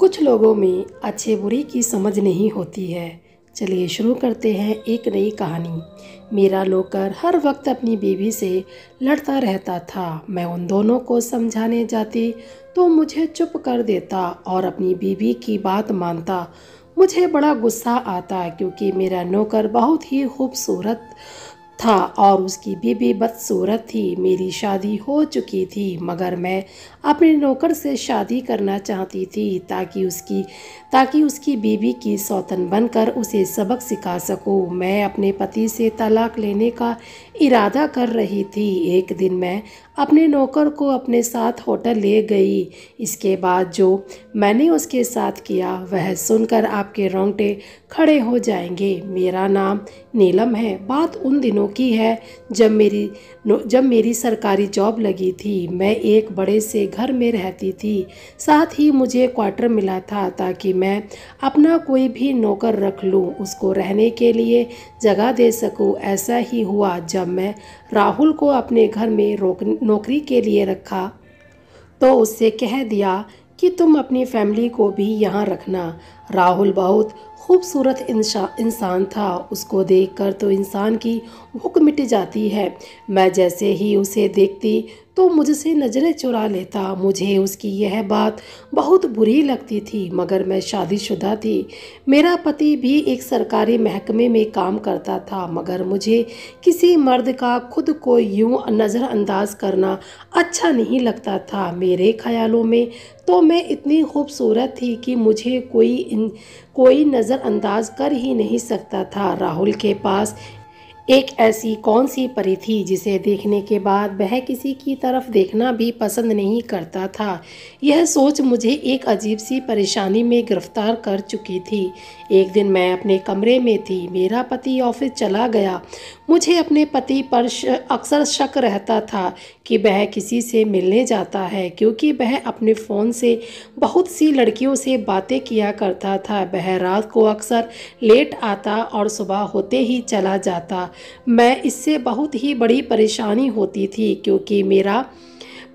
कुछ लोगों में अच्छे बुरे की समझ नहीं होती है। चलिए शुरू करते हैं एक नई कहानी। मेरा नौकर हर वक्त अपनी बीवी से लड़ता रहता था। मैं उन दोनों को समझाने जाती तो मुझे चुप कर देता और अपनी बीवी की बात मानता। मुझे बड़ा गुस्सा आता क्योंकि मेरा नौकर बहुत ही खूबसूरत था और उसकी बीवी बदसूरत थी। मेरी शादी हो चुकी थी मगर मैं अपने नौकर से शादी करना चाहती थी ताकि उसकी बीवी की सौतन बनकर उसे सबक सिखा सकूं। मैं अपने पति से तलाक लेने का इरादा कर रही थी। एक दिन मैं अपने नौकर को अपने साथ होटल ले गई। इसके बाद जो मैंने उसके साथ किया वह सुनकर आपके रोंगटे खड़े हो जाएंगे। मेरा नाम नीलम है। बात उन दिनों की है जब मेरी सरकारी जॉब लगी थी। मैं एक बड़े से घर में रहती थी। साथ ही मुझे क्वार्टर मिला था ताकि मैं अपना कोई भी नौकर रख लूं, उसको रहने के लिए जगह दे सकूं। ऐसा ही हुआ जब मैं राहुल को अपने घर में नौकरी के लिए रखा तो उससे कह दिया कि तुम अपनी फैमिली को भी यहाँ रखना। राहुल बहुत खूबसूरत इंसान था। उसको देखकर तो इंसान की भूख मिट जाती है। मैं जैसे ही उसे देखती तो मुझसे नज़रें चुरा लेता। मुझे उसकी यह बात बहुत बुरी लगती थी मगर मैं शादीशुदा थी। मेरा पति भी एक सरकारी महकमे में काम करता था मगर मुझे किसी मर्द का खुद को यूं नज़रअंदाज करना अच्छा नहीं लगता था। मेरे ख्यालों में तो मैं इतनी खूबसूरत थी कि मुझे कोई नज़रअंदाज कर ही नहीं सकता था। राहुल के पास एक ऐसी कौन सी परी थी जिसे देखने के बाद वह किसी की तरफ देखना भी पसंद नहीं करता था। यह सोच मुझे एक अजीब सी परेशानी में गिरफ्तार कर चुकी थी। एक दिन मैं अपने कमरे में थी। मेरा पति ऑफिस चला गया। मुझे अपने पति पर अक्सर शक रहता था कि वह किसी से मिलने जाता है क्योंकि वह अपने फ़ोन से बहुत सी लड़कियों से बातें किया करता था। वह रात को अक्सर लेट आता और सुबह होते ही चला जाता। मैं इससे बहुत ही बड़ी परेशानी होती थी क्योंकि मेरा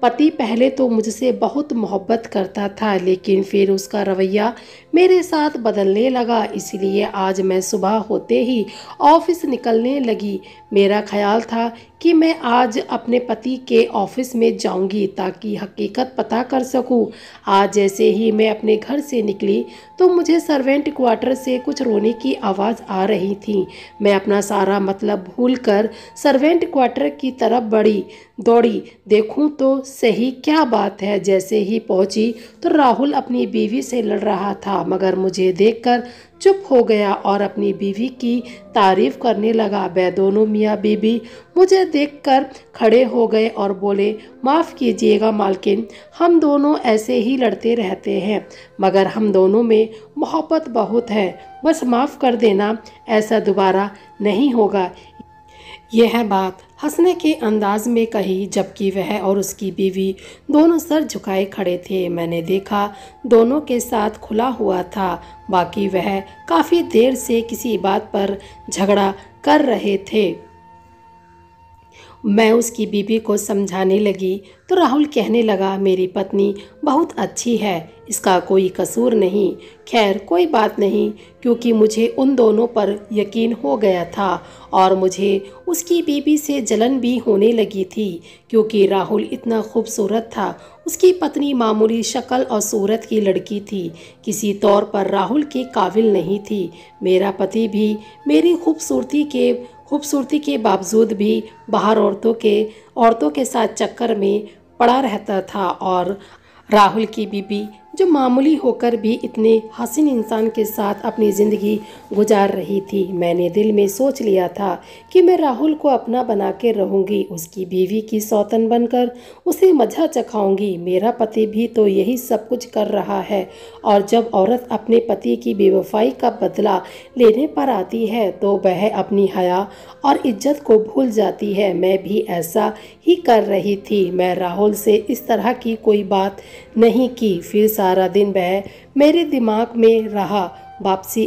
पति पहले तो मुझसे बहुत मोहब्बत करता था लेकिन फिर उसका रवैया मेरे साथ बदलने लगा। इसलिए आज मैं सुबह होते ही ऑफिस निकलने लगी। मेरा ख्याल था कि मैं आज अपने पति के ऑफिस में जाऊंगी ताकि हकीकत पता कर सकूं। आज जैसे ही मैं अपने घर से निकली तो मुझे सर्वेंट क्वार्टर से कुछ रोने की आवाज़ आ रही थी। मैं अपना सारा मतलब भूलकर सर्वेंट क्वार्टर की तरफ दौड़ी। देखूं तो सही क्या बात है। जैसे ही पहुंची तो राहुल अपनी बीवी से लड़ रहा था मगर मुझे देखकर चुप हो गया और अपनी बीवी की तारीफ करने लगा। वह दोनों मियाँ बीवी मुझे देखकर खड़े हो गए और बोले, माफ़ कीजिएगा मालकिन, हम दोनों ऐसे ही लड़ते रहते हैं मगर हम दोनों में मोहब्बत बहुत है। बस माफ़ कर देना, ऐसा दोबारा नहीं होगा। यह बात हंसने के अंदाज में कही जबकि वह और उसकी बीवी दोनों सर झुकाए खड़े थे। मैंने देखा दोनों के साथ खुला हुआ था, बाकी वह काफ़ी देर से किसी बात पर झगड़ा कर रहे थे। मैं उसकी बीवी को समझाने लगी तो राहुल कहने लगा, मेरी पत्नी बहुत अच्छी है, इसका कोई कसूर नहीं। खैर कोई बात नहीं क्योंकि मुझे उन दोनों पर यकीन हो गया था और मुझे उसकी बीवी से जलन भी होने लगी थी क्योंकि राहुल इतना खूबसूरत था। उसकी पत्नी मामूली शक्ल और सूरत की लड़की थी, किसी तौर पर राहुल के काबिल नहीं थी। मेरा पति भी मेरी खूबसूरती के बावजूद भी बाहर औरतों के साथ चक्कर में पड़ा रहता था और राहुल की बीबी जो मामूली होकर भी इतने हसीन इंसान के साथ अपनी ज़िंदगी गुजार रही थी। मैंने दिल में सोच लिया था कि मैं राहुल को अपना बना के रहूँगी, उसकी बीवी की सौतन बनकर उसे मज़ा चखाऊंगी। मेरा पति भी तो यही सब कुछ कर रहा है और जब औरत अपने पति की बेवफाई का बदला लेने पर आती है तो वह अपनी हया और इज्जत को भूल जाती है। मैं भी ऐसा ही कर रही थी। मैं राहुल से इस तरह की कोई बात नहीं की। फिर सारा दिन वह मेरे दिमाग में रहा। वापसी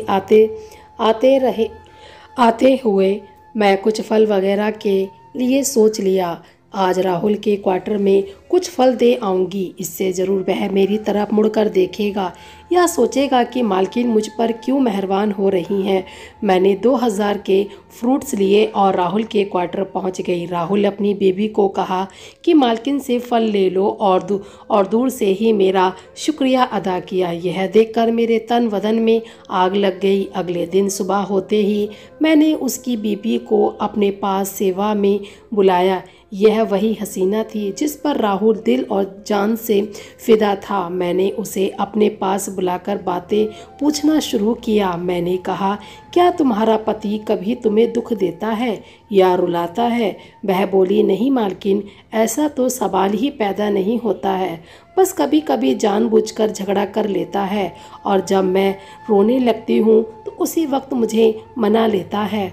आते हुए मैं कुछ फल वगैरह के लिए सोच लिया। आज राहुल के क्वार्टर में कुछ फल दे आऊँगी, इससे ज़रूर वह मेरी तरफ मुड़कर देखेगा या सोचेगा कि मालकिन मुझ पर क्यों मेहरबान हो रही हैं। मैंने 2000 के फ्रूट्स लिए और राहुल के क्वार्टर पहुंच गई। राहुल अपनी बेबी को कहा कि मालकिन से फल ले लो और दूर से ही मेरा शुक्रिया अदा किया। यह देखकर मेरे तन बदन में आग लग गई। अगले दिन सुबह होते ही मैंने उसकी बीबी को अपने पास सेवा में बुलाया। यह वही हसीना थी जिस पर राहुल दिल और जान से फिदा था। मैंने उसे अपने पास बुलाकर बातें पूछना शुरू किया। मैंने कहा, क्या तुम्हारा पति कभी तुम्हें दुख देता है या रुलाता है? वह बोली, नहीं मालकिन, ऐसा तो सवाल ही पैदा नहीं होता है। बस कभी कभी जानबूझकर झगड़ा कर लेता है और जब मैं रोने लगती हूँ तो उसी वक्त मुझे मना लेता है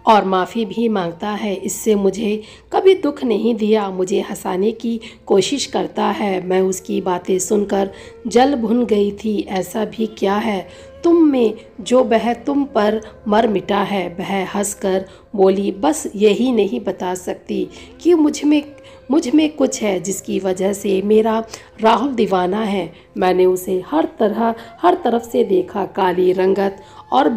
और माफ़ी भी मांगता है। इससे मुझे कभी दुख नहीं दिया, मुझे हंसाने की कोशिश करता है। मैं उसकी बातें सुनकर जल भुन गई थी। ऐसा भी क्या है तुम में जो वह तुम पर मर मिटा है? वह हंसकर बोली, बस यही नहीं बता सकती कि मुझ में कुछ है जिसकी वजह से मेरा राहुल दीवाना है। मैंने उसे हर तरफ से देखा, काली रंगत और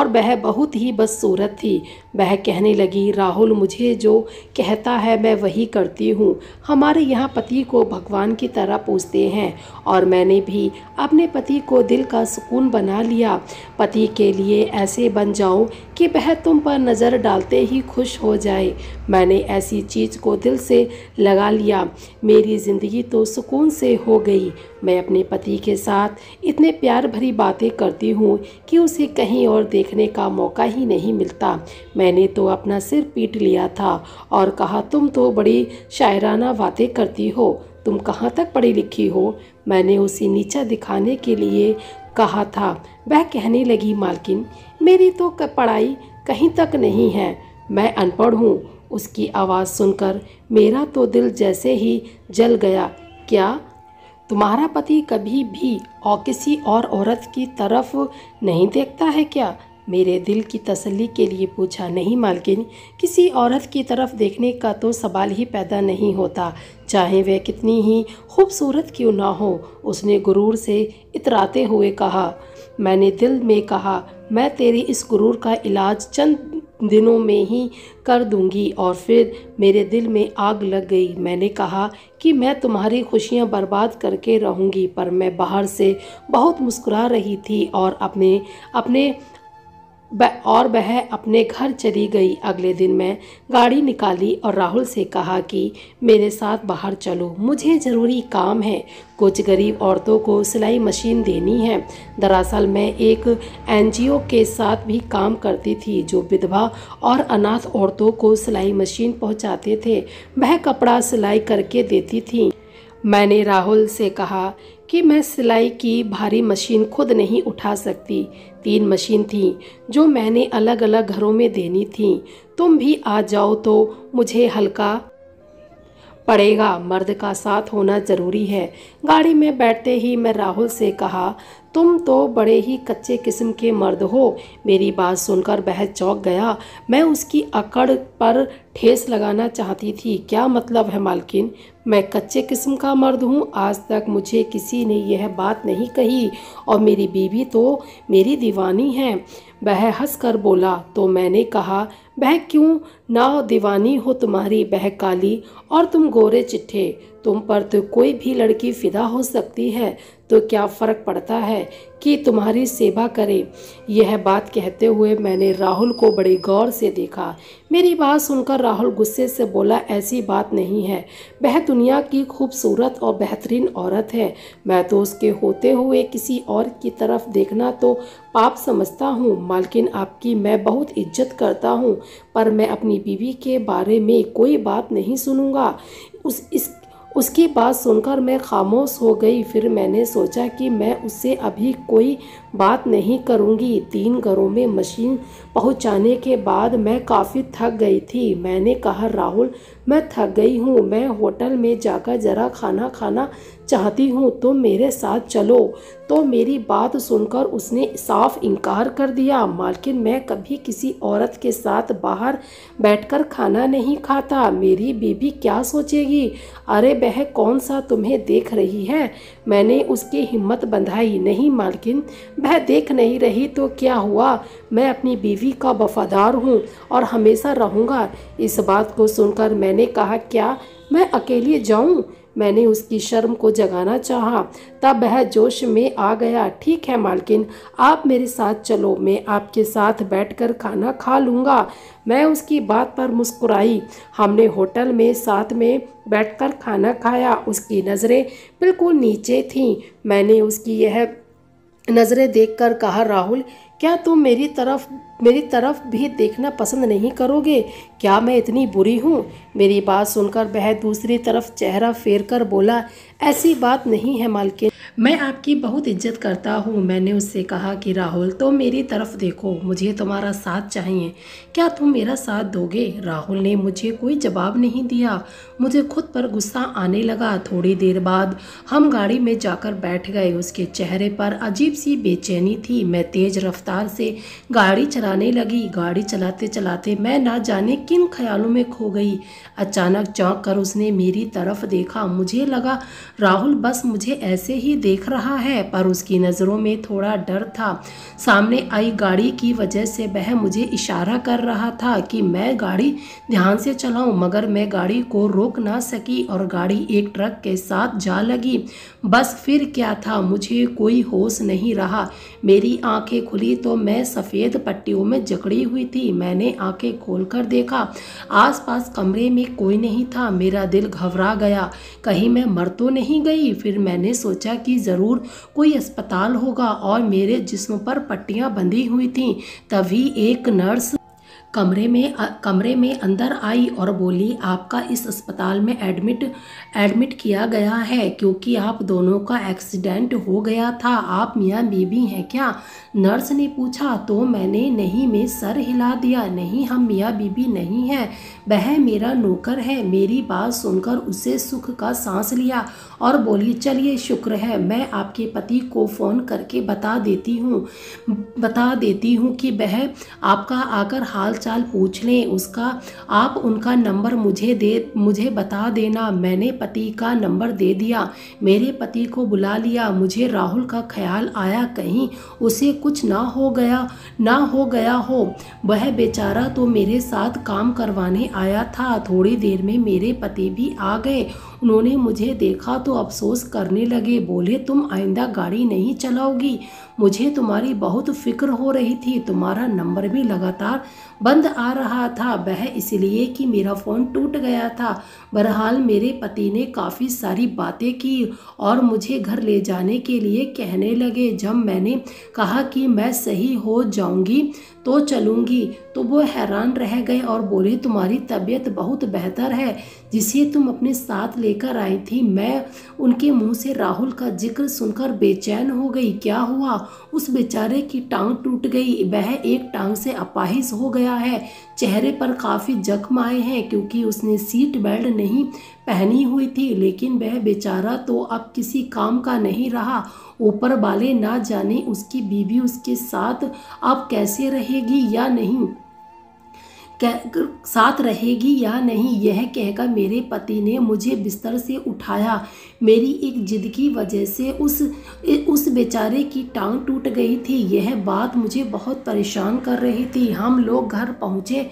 वह बहुत ही बदसूरत थी। वह कहने लगी, राहुल मुझे जो कहता है मैं वही करती हूँ। हमारे यहाँ पति को भगवान की तरह पूजते हैं और मैंने भी अपने पति को दिल का सुकून बना लिया। पति के लिए ऐसे बन जाऊँ कि वह तुम पर नज़र डालते ही खुश हो जाए। मैंने ऐसी चीज़ को दिल से लगा लिया। मेरी ज़िंदगी तो सुकून से हो गई। मैं अपने पति के साथ इतने प्यार भरी बातें करती हूँ कि उसे कहीं और देखने का मौका ही नहीं मिलता। मैंने तो अपना सिर पीट लिया था और कहा, तुम तो बड़ी शायराना बातें करती हो, तुम कहाँ तक पढ़ी लिखी हो? मैंने उसे नीचा दिखाने के लिए कहा था। वह कहने लगी, मालकिन, मेरी तो पढ़ाई कहीं तक नहीं है, मैं अनपढ़ हूँ। उसकी आवाज़ सुनकर मेरा तो दिल जैसे ही जल गया। क्या तुम्हारा पति कभी भी और किसी और औरत की तरफ नहीं देखता है क्या? मेरे दिल की तसल्ली के लिए पूछा। नहीं मालकिन, किसी औरत की तरफ देखने का तो सवाल ही पैदा नहीं होता, चाहे वह कितनी ही खूबसूरत क्यों ना हो, उसने गुरूर से इतराते हुए कहा। मैंने दिल में कहा, मैं तेरी इस गुरूर का इलाज चंद दिनों में ही कर दूंगी। और फिर मेरे दिल में आग लग गई। मैंने कहा कि मैं तुम्हारी खुशियां बर्बाद करके रहूंगी, पर मैं बाहर से बहुत मुस्कुरा रही थी और वह अपने घर चली गई। अगले दिन मैं गाड़ी निकाली और राहुल से कहा कि मेरे साथ बाहर चलो, मुझे ज़रूरी काम है। कुछ गरीब औरतों को सिलाई मशीन देनी है। दरअसल मैं एक NGO के साथ भी काम करती थी जो विधवा और अनाथ औरतों को सिलाई मशीन पहुंचाते थे। वह कपड़ा सिलाई करके देती थी। मैंने राहुल से कहा कि मैं सिलाई की भारी मशीन खुद नहीं उठा सकती। 3 मशीन थी जो मैंने अलग अलग घरों में देनी थी। तुम भी आ जाओ तो मुझे हल्का पड़ेगा। मर्द का साथ होना ज़रूरी है। गाड़ी में बैठते ही मैं राहुल से कहा, तुम तो बड़े ही कच्चे किस्म के मर्द हो। मेरी बात सुनकर वह चौंक गया। मैं उसकी अकड़ पर ठेस लगाना चाहती थी। क्या मतलब है मालकिन, मैं कच्चे किस्म का मर्द हूँ? आज तक मुझे किसी ने यह बात नहीं कही और मेरी बीवी तो मेरी दीवानी है। वह हंसकर बोला। तो मैंने कहा, वह क्यों ना दीवानी हो तुम्हारी? वह काली और तुम गोरे चिट्ठे, तुम पर तो कोई भी लड़की फिदा हो सकती है, तो क्या फ़र्क पड़ता है कि तुम्हारी सेवा करे? यह बात कहते हुए मैंने राहुल को बड़े गौर से देखा। मेरी बात सुनकर राहुल गुस्से से बोला, ऐसी बात नहीं है, वह दुनिया की खूबसूरत और बेहतरीन औरत है। मैं तो उसके होते हुए किसी और की तरफ देखना तो पाप समझता हूँ। मालकिन, आपकी मैं बहुत इज्जत करता हूँ, पर मैं अपनी बीवी के बारे में कोई बात नहीं सुनूंगा। उसकी बात सुनकर मैं खामोश हो गई। फिर मैंने सोचा कि मैं उससे अभी कोई बात नहीं करूँगी। 3 घरों में मशीन पहुँचाने के बाद मैं काफ़ी थक गई थी। मैंने कहा, राहुल मैं थक गई हूँ, मैं होटल में जाकर ज़रा खाना खाना चाहती हूँ, तुम मेरे साथ चलो। तो मेरी बात सुनकर उसने साफ इनकार कर दिया। मालकिन, मैं कभी किसी औरत के साथ बाहर बैठकर खाना नहीं खाता, मेरी बीबी क्या सोचेगी? अरे वह कौन सा तुम्हें देख रही है? मैंने उसकी हिम्मत बंधाई। नहीं मालकिन, वह देख नहीं रही तो क्या हुआ, मैं अपनी बीवी का वफादार हूँ और हमेशा रहूँगा। इस बात को सुनकर मैंने कहा, क्या मैं अकेली जाऊँ? मैंने उसकी शर्म को जगाना चाहा, तब वह जोश में आ गया। ठीक है मालकिन, आप मेरे साथ चलो, मैं आपके साथ बैठकर खाना खा लूँगा। मैं उसकी बात पर मुस्कुराई। हमने होटल में साथ में बैठकर खाना खाया। उसकी नज़रें बिल्कुल नीचे थीं। मैंने उसकी यह नज़रें देखकर कहा, राहुल क्या तुम मेरी तरफ भी देखना पसंद नहीं करोगे? क्या मैं इतनी बुरी हूँ? मेरी बात सुनकर वह दूसरी तरफ चेहरा फेर कर बोला, ऐसी बात नहीं है मालकिन, मैं आपकी बहुत इज्जत करता हूँ। मैंने उससे कहा कि राहुल तुम मेरी तरफ देखो, मुझे तुम्हारा साथ चाहिए, क्या तुम मेरा साथ दोगे? राहुल ने मुझे कोई जवाब नहीं दिया। मुझे खुद पर गुस्सा आने लगा। थोड़ी देर बाद हम गाड़ी में जाकर बैठ गए। उसके चेहरे पर अजीब सी बेचैनी थी। मैं तेज रफ्तार से गाड़ी चलाने लगी। गाड़ी चलाते चलाते मैं ना जाने किन ख्यालों में खो गई। अचानक चौंक कर उसने मेरी तरफ देखा। मुझे लगा राहुल बस मुझे ऐसे ही देख रहा है, पर उसकी नज़रों में थोड़ा डर था। सामने आई गाड़ी की वजह से वह मुझे इशारा कर रहा था कि मैं गाड़ी ध्यान से चलाऊं, मगर मैं गाड़ी को रोक ना सकी और गाड़ी एक ट्रक के साथ जा लगी। बस फिर क्या था, मुझे कोई होश नहीं रहा। मेरी आंखें खुली तो मैं सफ़ेद पट्टियों में जकड़ी हुई थी। मैंने आंखें खोलकर देखा, आसपास कमरे में कोई नहीं था। मेरा दिल घबरा गया, कहीं मैं मर तो नहीं गई। फिर मैंने सोचा कि ज़रूर कोई अस्पताल होगा और मेरे जिस्म पर पट्टियां बंधी हुई थीं। तभी एक नर्स कमरे में अंदर आई और बोली, आपका इस अस्पताल में एडमिट किया गया है क्योंकि आप दोनों का एक्सीडेंट हो गया था। आप मियाँ बीबी हैं क्या? नर्स ने पूछा। तो मैंने नहीं में सर हिला दिया। नहीं, हम मियाँ बीबी नहीं हैं, वह मेरा नौकर है। मेरी बात सुनकर उसे सुख का सांस लिया और बोली, चलिए शुक्र है, मैं आपके पति को फ़ोन करके बता देती हूँ कि वह आपका आकर हाल चाल पूछ लें। आप उनका नंबर मुझे बता देना। मैंने पति का नंबर दे दिया। मेरे पति को बुला लिया। मुझे राहुल का ख्याल आया, कहीं उसे कुछ ना हो गया हो। वह बेचारा तो मेरे साथ काम करवाने आया था। थोड़ी देर में मेरे पति भी आ गए। उन्होंने मुझे देखा तो अफसोस करने लगे। बोले, तुम आइंदा गाड़ी नहीं चलाओगी? मुझे तुम्हारी बहुत फिक्र हो रही थी। तुम्हारा नंबर भी लगातार बंद आ रहा था, वह इसलिए कि मेरा फ़ोन टूट गया था। बहरहाल मेरे पति ने काफ़ी सारी बातें की और मुझे घर ले जाने के लिए कहने लगे। जब मैंने कहा कि मैं सही हो जाऊंगी तो चलूंगी, तो वो हैरान रह गए और बोले, तुम्हारी तबीयत बहुत बेहतर है जिसे तुम अपने साथ लेकर आई थी। मैं उनके मुंह से राहुल का जिक्र सुनकर बेचैन हो गई। क्या हुआ? उस बेचारे की टांग टूट गई। वह एक टांग से अपाहिज हो गया है। चेहरे पर काफ़ी जख्म आए हैं क्योंकि उसने सीट बेल्ट नहीं पहनी हुई थी। लेकिन वह बेचारा तो अब किसी काम का नहीं रहा। ऊपर वाले ना जाने उसकी बीवी उसके साथ अब कैसे रहेगी या नहीं, यह कहकर मेरे पति ने मुझे बिस्तर से उठाया। मेरी एक जिद की वजह से उस बेचारे की टांग टूट गई थी। यह बात मुझे बहुत परेशान कर रही थी। हम लोग घर पहुँचे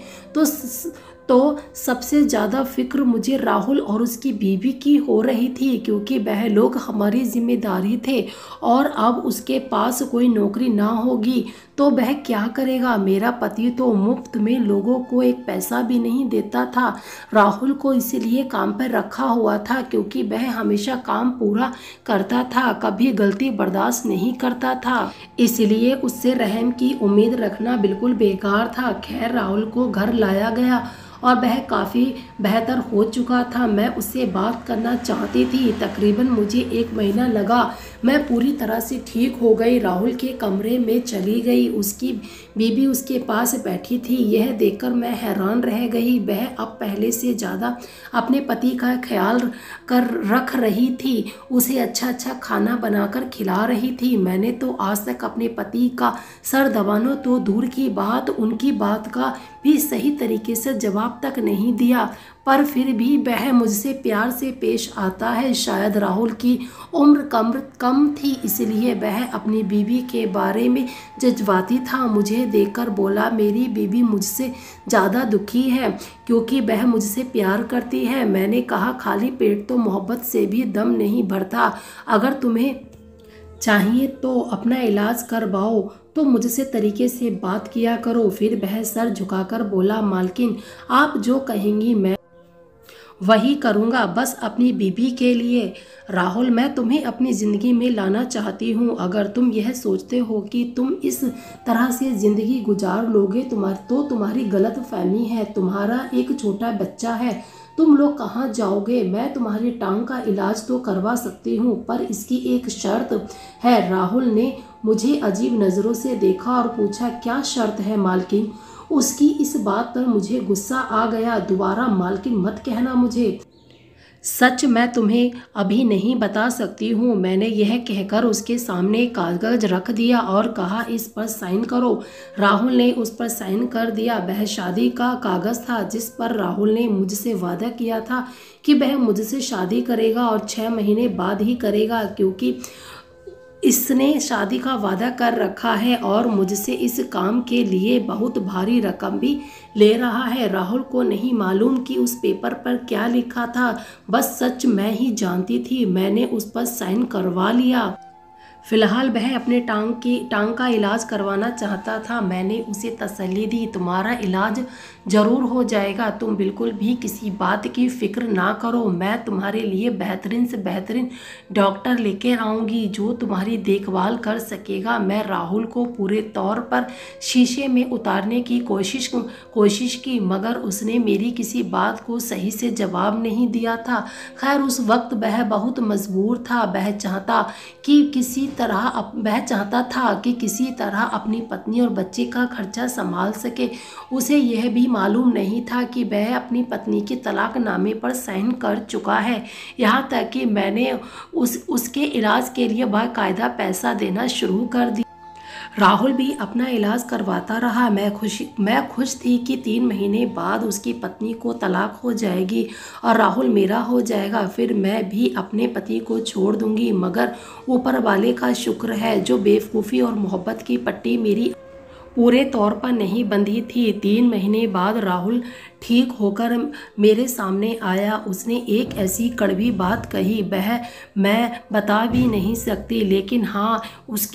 तो सबसे ज़्यादा फिक्र मुझे राहुल और उसकी बीवी की हो रही थी क्योंकि वह लोग हमारी जिम्मेदारी थे और अब उसके पास कोई नौकरी ना होगी तो वह क्या करेगा। मेरा पति तो मुफ्त में लोगों को एक पैसा भी नहीं देता था। राहुल को इसीलिए काम पर रखा हुआ था क्योंकि वह हमेशा काम पूरा करता था, कभी गलती बर्दाश्त नहीं करता था। इसलिए उससे रहम की उम्मीद रखना बिल्कुल बेकार था। खैर, राहुल को घर लाया गया और वह काफ़ी बेहतर हो चुका था। मैं उससे बात करना चाहती थी। तकरीबन मुझे 1 महीना लगा। मैं पूरी तरह से ठीक हो गई। राहुल के कमरे में चली गई। उसकी बीबी उसके पास बैठी थी। यह देखकर मैं हैरान रह गई। वह अब पहले से ज़्यादा अपने पति का ख्याल रख रही थी। उसे अच्छा अच्छा खाना बनाकर खिला रही थी। मैंने तो आज तक अपने पति का सर दबाना तो दूर की बात, उनकी बात का भी सही तरीके से जवाब तक नहीं दिया, पर फिर भी वह मुझसे प्यार से पेश आता है। शायद राहुल की उम्र कम थी, इसलिए वह अपनी बीवी के बारे में जज्बाती था। मुझे देखकर बोला, मेरी बीवी मुझसे ज़्यादा दुखी है क्योंकि वह मुझसे प्यार करती है। मैंने कहा, खाली पेट तो मोहब्बत से भी दम नहीं भरता। अगर तुम्हें चाहिए तो अपना इलाज करवाओ, तो मुझसे तरीके से बात किया करो। फिर वह सर झुकाकर बोला, मालकिन आप जो कहेंगी मैं वही करूँगा, बस अपनी बीबी के लिए। राहुल, मैं तुम्हें अपनी ज़िंदगी में लाना चाहती हूँ। अगर तुम यह सोचते हो कि तुम इस तरह से ज़िंदगी गुजार लोगे तो तुम्हारी गलत फहमी है। तुम्हारा एक छोटा बच्चा है, तुम लोग कहाँ जाओगे? मैं तुम्हारी टांग का इलाज तो करवा सकती हूँ, पर इसकी एक शर्त है। राहुल ने मुझे अजीब नज़रों से देखा और पूछा, क्या शर्त है मालकिन? उसकी इस बात पर मुझे गुस्सा आ गया। दोबारा मालकिन मत कहना मुझे। सच मैं तुम्हें अभी नहीं बता सकती हूँ। मैंने यह कहकर उसके सामने कागज रख दिया और कहा, इस पर साइन करो। राहुल ने उस पर साइन कर दिया। वह शादी का कागज था जिस पर राहुल ने मुझसे वादा किया था कि वह मुझसे शादी करेगा और 6 महीने बाद ही करेगा, क्योंकि इसने शादी का वादा कर रखा है और मुझसे इस काम के लिए बहुत भारी रकम भी ले रहा है। राहुल को नहीं मालूम कि उस पेपर पर क्या लिखा था, बस सच मैं ही जानती थी। मैंने उस पर साइन करवा लिया। फिलहाल वह अपने टांग का इलाज करवाना चाहता था। मैंने उसे तसल्ली दी, तुम्हारा इलाज ज़रूर हो जाएगा, तुम बिल्कुल भी किसी बात की फ़िक्र ना करो। मैं तुम्हारे लिए बेहतरीन से बेहतरीन डॉक्टर लेकर आऊँगी जो तुम्हारी देखभाल कर सकेगा। मैं राहुल को पूरे तौर पर शीशे में उतारने की कोशिश की, मगर उसने मेरी किसी बात को सही से जवाब नहीं दिया था। खैर, उस वक्त वह बहुत मजबूर था। वह चाहता था कि किसी तरह अपनी पत्नी और बच्चे का खर्चा संभाल सके। उसे यह भी मालूम नहीं था कि वह अपनी पत्नी के तलाकनामे पर साइन कर चुका है। यहाँ तक कि मैंने उसके इलाज के लिए बाकायदा पैसा देना शुरू कर दिया। राहुल भी अपना इलाज करवाता रहा। मैं खुश थी कि 3 महीने बाद उसकी पत्नी को तलाक हो जाएगी और राहुल मेरा हो जाएगा। फिर मैं भी अपने पति को छोड़ दूंगी, मगर ऊपर वाले का शुक्र है जो बेवकूफ़ी और मोहब्बत की पट्टी मेरी पूरे तौर पर नहीं बंधी थी। 3 महीने बाद राहुल ठीक होकर मेरे सामने आया। उसने एक ऐसी कड़वी बात कही, वह मैं बता भी नहीं सकती, लेकिन हाँ,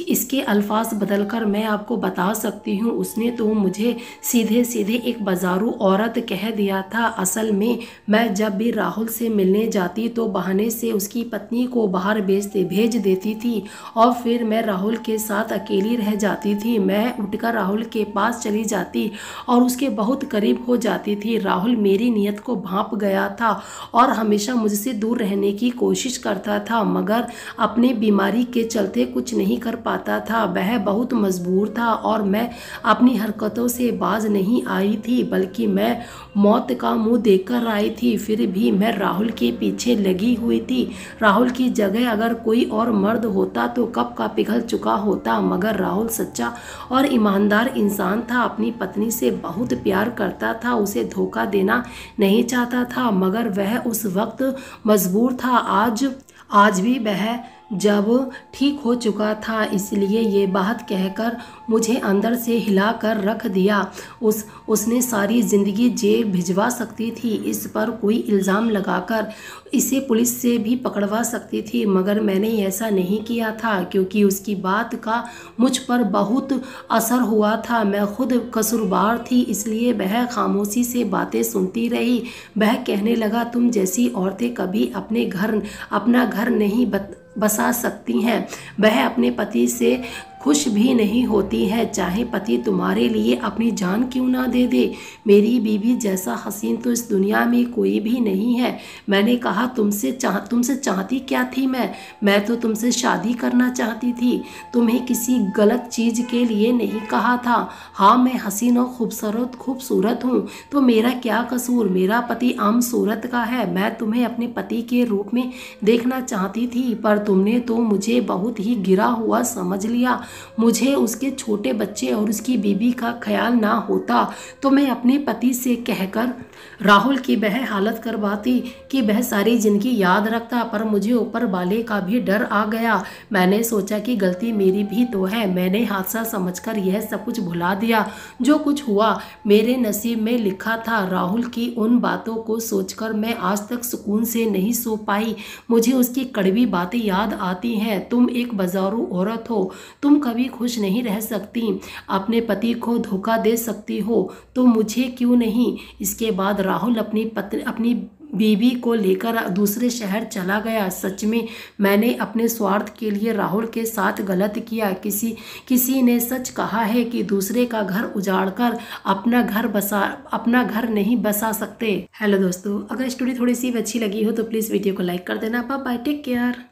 इसके अल्फाज बदलकर मैं आपको बता सकती हूँ। उसने तो मुझे सीधे सीधे एक बाजारू औरत कह दिया था। असल में मैं जब भी राहुल से मिलने जाती तो बहाने से उसकी पत्नी को बाहर भेज देती थी और फिर मैं राहुल के साथ अकेली रह जाती थी। मैं उठकर राहुल के पास चली जाती और उसके बहुत करीब हो जाती थी। राहुल मेरी नीयत को भांप गया था और हमेशा मुझसे दूर रहने की कोशिश करता था, मगर अपने बीमारी के चलते कुछ नहीं कर पाता था। वह बहुत मजबूर था और मैं अपनी हरकतों से बाज नहीं आई थी, बल्कि मैं मौत का मुंह देखकर आई थी। फिर भी मैं राहुल के पीछे लगी हुई थी। राहुल की जगह अगर कोई और मर्द होता तो कब का पिघल चुका होता, मगर राहुल सच्चा और ईमानदार इंसान था। अपनी पत्नी से बहुत प्यार करता था, उसे धोखा देना नहीं चाहता था, मगर वह उस वक्त मजबूर था। आज भी वह जब ठीक हो चुका था, इसलिए ये बात कहकर मुझे अंदर से हिला कर रख दिया। उसने सारी ज़िंदगी जेल भिजवा सकती थी, इस पर कोई इल्ज़ाम लगाकर इसे पुलिस से भी पकड़वा सकती थी, मगर मैंने ऐसा नहीं किया था क्योंकि उसकी बात का मुझ पर बहुत असर हुआ था। मैं खुद कसूरवार थी, इसलिए वह खामोशी से बातें सुनती रही। वह कहने लगा, तुम जैसी औरतें कभी अपना घर नहीं बसा सकती हैं। वह अपने पति से खुश भी नहीं होती है, चाहे पति तुम्हारे लिए अपनी जान क्यों ना दे दे। मेरी बीवी जैसा हसीन तो इस दुनिया में कोई भी नहीं है। मैंने कहा तुमसे चाहती क्या थी मैं तो तुमसे शादी करना चाहती थी, तुम्हें किसी गलत चीज़ के लिए नहीं कहा था। हाँ, मैं हसीन और खूबसूरत हूँ तो मेरा क्या कसूर, मेरा पति आम सूरत का है। मैं तुम्हें अपने पति के रूप में देखना चाहती थी, पर तुमने तो मुझे बहुत ही गिरा हुआ समझ लिया। मुझे उसके छोटे बच्चे और उसकी बीवी का ख्याल ना होता तो मैं अपने पति से कहकर राहुल की वह हालत करवाती कि वह सारी जिंदगी याद रखता, पर मुझे ऊपर वाले का भी डर आ गया। मैंने सोचा कि गलती मेरी भी तो है, मैंने हादसा समझकर यह सब कुछ भुला दिया। जो कुछ हुआ मेरे नसीब में लिखा था। राहुल की उन बातों को सोचकर मैं आज तक सुकून से नहीं सो पाई। मुझे उसकी कड़वी बातें याद आती हैं। तुम एक बाजारू औरत हो, तुम कभी खुश नहीं रह सकती, अपने पति को धोखा दे सकती हो, तो मुझे क्यों नहीं। इसके बाद राहुल अपनी बीवी को लेकर दूसरे शहर चला गया। सच में मैंने अपने स्वार्थ के लिए राहुल के साथ गलत किया। किसी ने सच कहा है कि दूसरे का घर उजाड़कर अपना घर नहीं बसा सकते। हेलो दोस्तों, अगर स्टोरी थोड़ी सी अच्छी लगी हो तो प्लीज़ वीडियो को लाइक कर देना। Bye bye, take care.